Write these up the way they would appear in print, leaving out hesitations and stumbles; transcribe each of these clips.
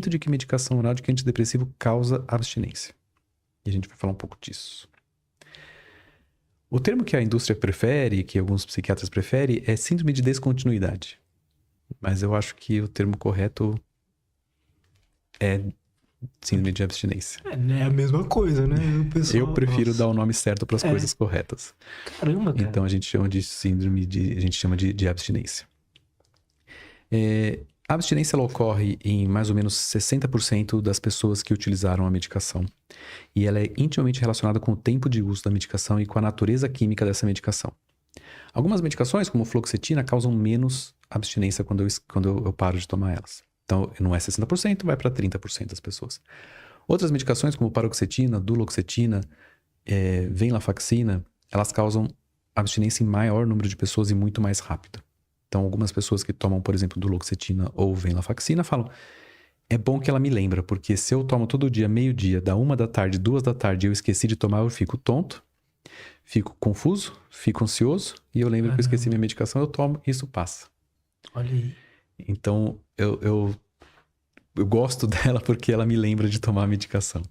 de que medicação oral de que antidepressivo causa abstinência. E a gente vai falar um pouco disso. O termo que a indústria prefere, que alguns psiquiatras preferem, é síndrome de descontinuidade. Mas eu acho que o termo correto é síndrome de abstinência. É a mesma coisa, né? Eu prefiro dar o nome certo para as coisas corretas. Caramba, cara. Então a gente chama de síndrome a gente chama de abstinência. A abstinência ela ocorre em mais ou menos 60% das pessoas que utilizaram a medicação. E ela é intimamente relacionada com o tempo de uso da medicação e com a natureza química dessa medicação. Algumas medicações, como fluoxetina, causam menos abstinência quando eu paro de tomar elas. Então, não é 60%, vai para 30% das pessoas. Outras medicações, como paroxetina, duloxetina, venlafaxina, elas causam abstinência em maior número de pessoas e muito mais rápido. Então, algumas pessoas que tomam, por exemplo, duloxetina ou venlafaxina falam: é bom que ela me lembra, porque se eu tomo todo dia, meio-dia, da 1 da tarde, 2 da tarde, eu esqueci de tomar, eu fico tonto, fico confuso, fico ansioso, e eu lembro que eu esqueci minha medicação, eu tomo e isso passa. Olha aí. Então, eu gosto dela porque ela me lembra de tomar a medicação.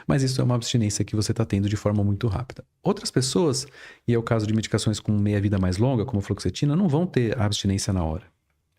Mas isso é uma abstinência que você está tendo de forma muito rápida. Outras pessoas, e é o caso de medicações com meia-vida mais longa, como a fluoxetina, não vão ter a abstinência na hora.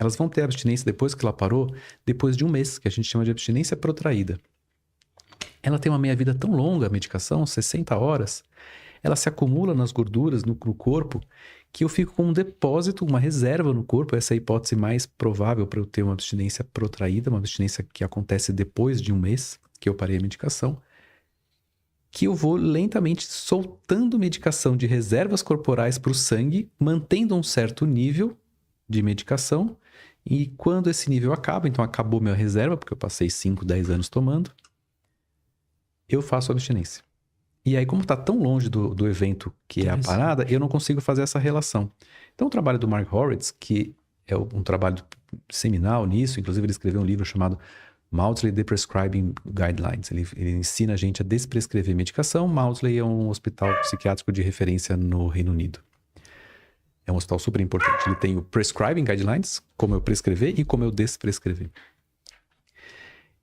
Elas vão ter a abstinência depois que ela parou, depois de um mês, que a gente chama de abstinência protraída. Ela tem uma meia-vida tão longa, a medicação, 60 horas, ela se acumula nas gorduras, no corpo, que eu fico com um depósito, uma reserva no corpo. Essa é a hipótese mais provável para eu ter uma abstinência protraída, uma abstinência que acontece depois de um mês que eu parei a medicação, que eu vou lentamente soltando medicação de reservas corporais para o sangue, mantendo um certo nível de medicação, e quando esse nível acaba, então acabou minha reserva, porque eu passei 5, 10 anos tomando, eu faço abstinência. E aí, como está tão longe do evento que é a parada, eu não consigo fazer essa relação. Então, o trabalho do Mark Horowitz, que é um trabalho seminal nisso, inclusive ele escreveu um livro chamado Maudsley Deprescribing Guidelines. Ele ensina a gente a desprescrever medicação. Maudsley é um hospital psiquiátrico de referência no Reino Unido. É um hospital super importante. Ele tem o Prescribing Guidelines, como eu prescrever e como eu desprescrever.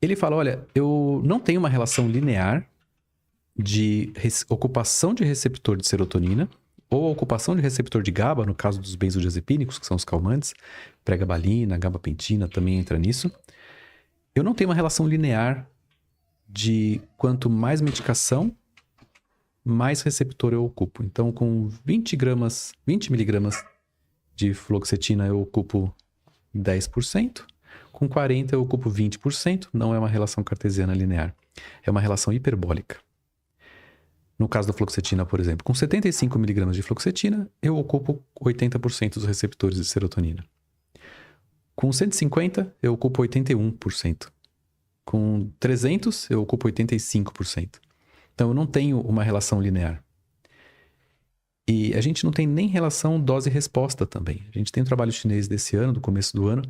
Ele fala, olha, eu não tenho uma relação linear de ocupação de receptor de serotonina ou ocupação de receptor de GABA, no caso dos benzodiazepínicos, que são os calmantes, pregabalina, gabapentina também entra nisso. Eu não tenho uma relação linear de quanto mais medicação, mais receptor eu ocupo. Então, com 20 miligramas de fluoxetina eu ocupo 10%, com 40 eu ocupo 20%, não é uma relação cartesiana linear, é uma relação hiperbólica. No caso da fluoxetina, por exemplo, com 75 miligramas de fluoxetina, eu ocupo 80% dos receptores de serotonina. Com 150, eu ocupo 81%. Com 300, eu ocupo 85%. Então, eu não tenho uma relação linear. E a gente não tem nem relação dose-resposta também. A gente tem um trabalho chinês desse ano, do começo do ano,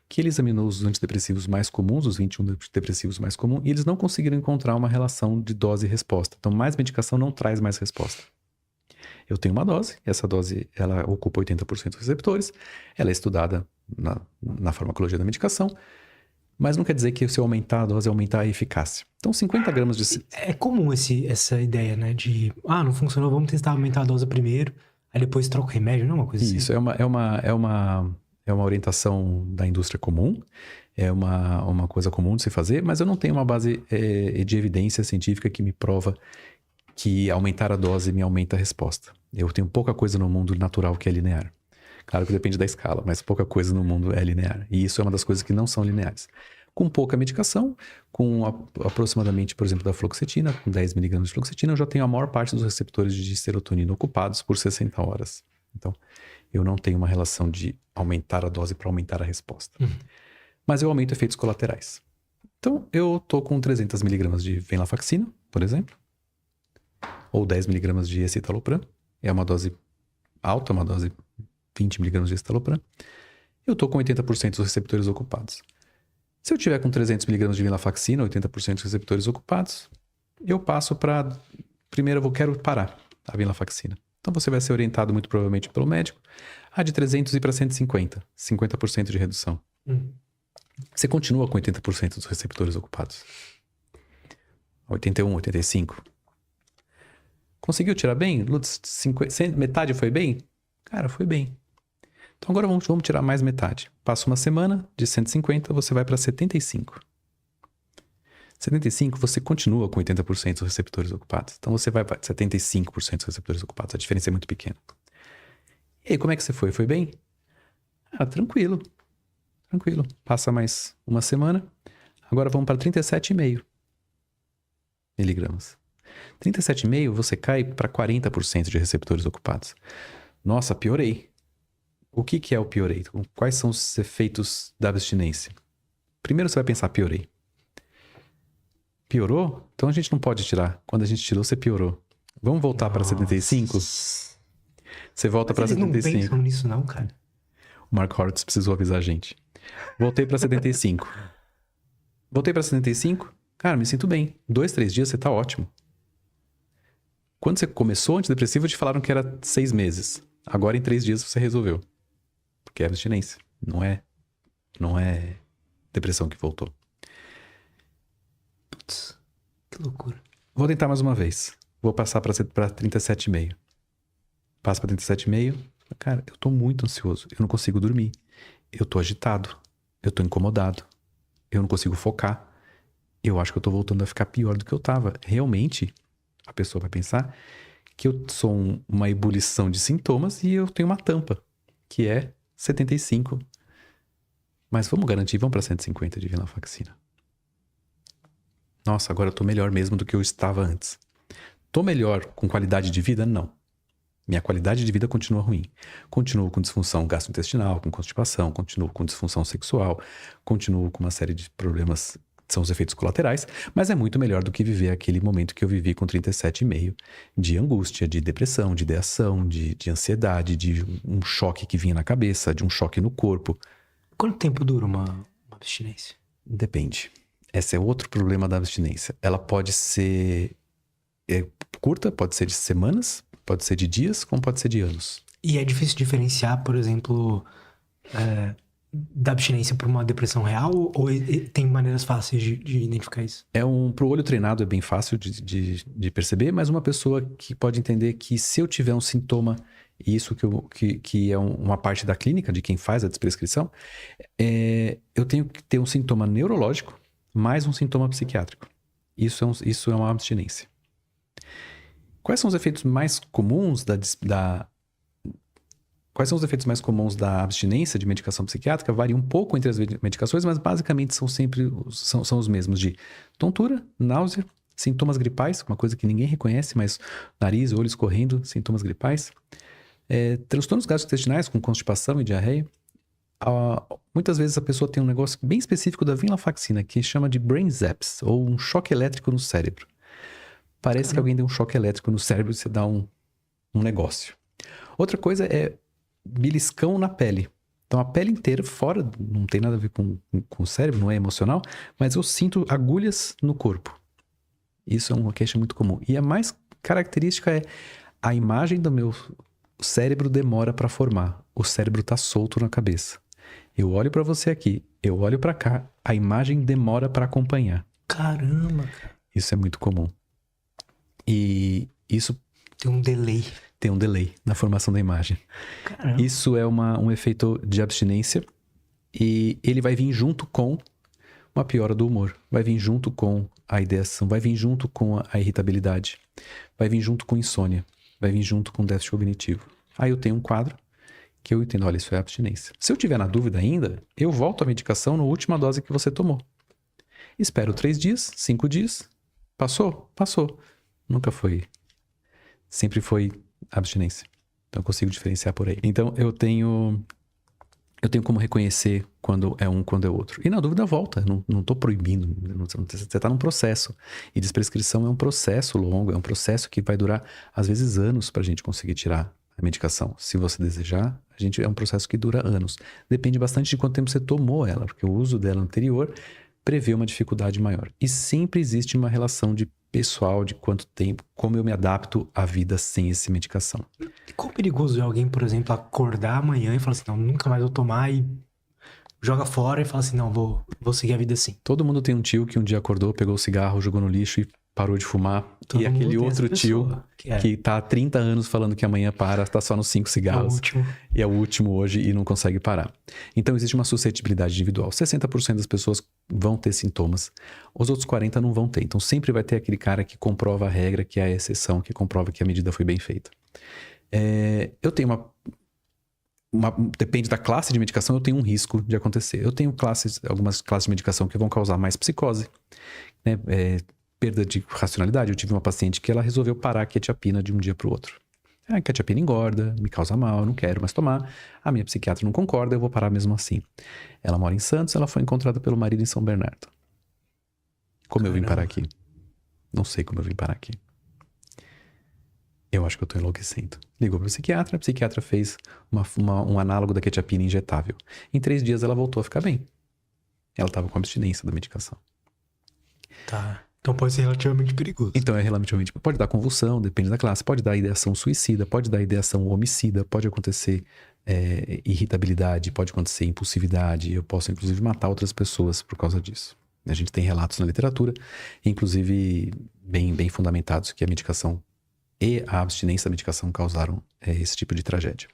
que ele examinou os antidepressivos mais comuns, os 21 antidepressivos mais comuns, e eles não conseguiram encontrar uma relação de dose e resposta. Então, mais medicação não traz mais resposta. Eu tenho uma dose, essa dose ela ocupa 80% dos receptores, ela é estudada na farmacologia da medicação, mas não quer dizer que se eu aumentar a dose, aumentar a eficácia. Então, 50 gramas de... É comum essa ideia, né? De, não funcionou, vamos tentar aumentar a dose primeiro, aí depois troca o remédio, não é uma coisa assim? Isso, é uma orientação da indústria comum, é uma coisa comum de se fazer, mas eu não tenho uma base de evidência científica que me prova que aumentar a dose me aumenta a resposta. Eu tenho pouca coisa no mundo natural que é linear. Claro que depende da escala, mas pouca coisa no mundo é linear. E isso é uma das coisas que não são lineares. Com pouca medicação, com aproximadamente, por exemplo, da fluoxetina, com 10 miligramas de fluoxetina, eu já tenho a maior parte dos receptores de serotonina ocupados por 60 horas. Então, eu não tenho uma relação de aumentar a dose para aumentar a resposta. Mas eu aumento efeitos colaterais. Então, eu tô com 300 miligramas de venlafaxina, por exemplo, ou 10 miligramas de escitalopram. É uma dose alta, uma dose 20 miligramas de escitalopram. Eu tô com 80% dos receptores ocupados. Se eu tiver com 300 miligramas de venlafaxina, 80% dos receptores ocupados, eu passo para... Primeiro, eu quero parar a venlafaxina. Então, você vai ser orientado muito provavelmente pelo médico a de 300 ir para 150, 50% de redução. Você continua com 80% dos receptores ocupados. 81, 85. Conseguiu tirar bem? Lutz, metade foi bem? Cara, foi bem. Então agora vamos tirar mais metade. Passa uma semana, de 150 você vai para 75. 75 você continua com 80% dos receptores ocupados. Então você vai para 75% dos receptores ocupados. A diferença é muito pequena. E aí, como é que você foi? Foi bem? Ah, tranquilo. Tranquilo. Passa mais uma semana. Agora vamos para 37,5 miligramas. 37,5 você cai para 40% de receptores ocupados. Nossa, piorei. O que é o piorei? Quais são os efeitos da abstinência? Primeiro você vai pensar, piorei. Piorou? Então a gente não pode tirar. Quando a gente tirou, você piorou. Vamos voltar para 75? Você volta para 75. Eles não pensam nisso não, cara. O Mark Horowitz precisou avisar a gente. Voltei para 75. Voltei para 75? Cara, me sinto bem. 2, 3 dias você tá ótimo. Quando você começou o antidepressivo, te falaram que era 6 meses. Agora em 3 dias você resolveu. Porque é abstinência. Não é depressão que voltou. Putz, que loucura. Vou tentar mais uma vez. Vou passar para 37,5. Passo para 37,5. Cara, eu tô muito ansioso. Eu não consigo dormir. Eu tô agitado. Eu tô incomodado. Eu não consigo focar. Eu acho que eu tô voltando a ficar pior do que eu tava. Realmente, a pessoa vai pensar que eu sou uma ebulição de sintomas e eu tenho uma tampa, que é 75. Mas vamos garantir, vamos para 150 de venlafaxina. Nossa, agora eu tô melhor mesmo do que eu estava antes. Tô melhor com qualidade de vida? Não. Minha qualidade de vida continua ruim. Continuo com disfunção gastrointestinal, com constipação, continuo com disfunção sexual, continuo com uma série de problemas que são os efeitos colaterais, mas é muito melhor do que viver aquele momento que eu vivi com 37,5 de angústia, de depressão, de ideação, de ansiedade, de um choque que vinha na cabeça, de um choque no corpo. Quanto tempo dura uma abstinência? Depende. Esse é outro problema da abstinência. Ela pode ser curta, pode ser de semanas, pode ser de dias, como pode ser de anos. E é difícil diferenciar, por exemplo, da abstinência por uma depressão real? Ou tem maneiras fáceis de identificar isso? Pro olho treinado é bem fácil de perceber, mas uma pessoa que pode entender que se eu tiver um sintoma, e isso que é uma parte da clínica, de quem faz a desprescrição, eu tenho que ter um sintoma neurológico mais um sintoma psiquiátrico. Isso é uma abstinência. Quais são os efeitos mais comuns Quais são os efeitos mais comuns da abstinência de medicação psiquiátrica? Varia um pouco entre as medicações, mas basicamente são os mesmos de tontura, náusea, sintomas gripais, uma coisa que ninguém reconhece, mas nariz, olho escorrendo, sintomas gripais. Transtornos gastrointestinais com constipação e diarreia. Muitas vezes a pessoa tem um negócio bem específico da venlafaxina, que chama de brain zaps, ou um choque elétrico no cérebro. Parece que alguém deu um choque elétrico no cérebro e você dá um negócio. Outra coisa é beliscão na pele. Então a pele inteira, fora, não tem nada a ver com o cérebro, não é emocional, mas eu sinto agulhas no corpo. Isso é uma queixa muito comum. E a mais característica é a imagem do meu cérebro demora para formar. O cérebro tá solto na cabeça. Eu olho para você aqui, eu olho para cá, a imagem demora para acompanhar. Caramba, cara. Isso é muito comum. E isso... Tem um delay. Tem um delay na formação da imagem. Caramba. Isso é um efeito de abstinência e ele vai vir junto com uma piora do humor. Vai vir junto com a ideação, vai vir junto com a irritabilidade, vai vir junto com insônia, vai vir junto com déficit cognitivo. Aí eu tenho um quadro que eu entendo, olha, isso é abstinência. Se eu tiver na dúvida ainda, eu volto à medicação na última dose que você tomou. Espero 3 dias, 5 dias. Passou? Passou. Nunca foi. Sempre foi abstinência. Então eu consigo diferenciar por aí. Então eu tenho como reconhecer quando é um, quando é outro. E na dúvida volta. Não estou proibindo. Você está num processo. E desprescrição é um processo longo. É um processo que vai durar, às vezes, anos para a gente conseguir tirar a medicação. Se você desejar, é um processo que dura anos. Depende bastante de quanto tempo você tomou ela. Porque o uso dela anterior prevê uma dificuldade maior. E sempre existe uma relação de pessoal, de quanto tempo, como eu me adapto à vida sem essa medicação. E quão perigoso é alguém, por exemplo, acordar amanhã e falar assim, não, nunca mais vou tomar e joga fora e fala assim, não, vou seguir a vida assim. Todo mundo tem um tio que um dia acordou, pegou o cigarro, jogou no lixo e parou de fumar. Todo e mundo aquele tem outro essa tio pessoa, que é que tá há 30 anos falando que amanhã para, tá só nos 5 o cigarros. último. E é o último hoje e não consegue parar. Então existe uma suscetibilidade individual. 60% das pessoas vão ter sintomas, os outros 40% não vão ter. Então sempre vai ter aquele cara que comprova a regra, que é a exceção, que comprova que a medida foi bem feita. Eu tenho depende da classe de medicação, eu tenho um risco de acontecer. Eu tenho algumas classes de medicação que vão causar mais psicose, né? Perda de racionalidade. Eu tive uma paciente que ela resolveu parar a quetiapina de um dia para o outro. A quetiapina engorda, me causa mal, eu não quero mais tomar. A minha psiquiatra não concorda, eu vou parar mesmo assim. Ela mora em Santos, ela foi encontrada pelo marido em São Bernardo. Como eu vim parar aqui? Não sei como eu vim parar aqui. Eu acho que eu tô enlouquecendo. Ligou para a psiquiatra fez um análogo da quetiapina injetável. Em 3 dias ela voltou a ficar bem. Ela tava com abstinência da medicação. Tá. Então pode ser relativamente perigoso. Então é relativamente... Pode dar convulsão, depende da classe. Pode dar ideação suicida, pode dar ideação homicida, pode acontecer irritabilidade, pode acontecer impulsividade. Eu posso, inclusive, matar outras pessoas por causa disso. A gente tem relatos na literatura, inclusive bem fundamentados, que a medicação e a abstinência da medicação causaram esse tipo de tragédia.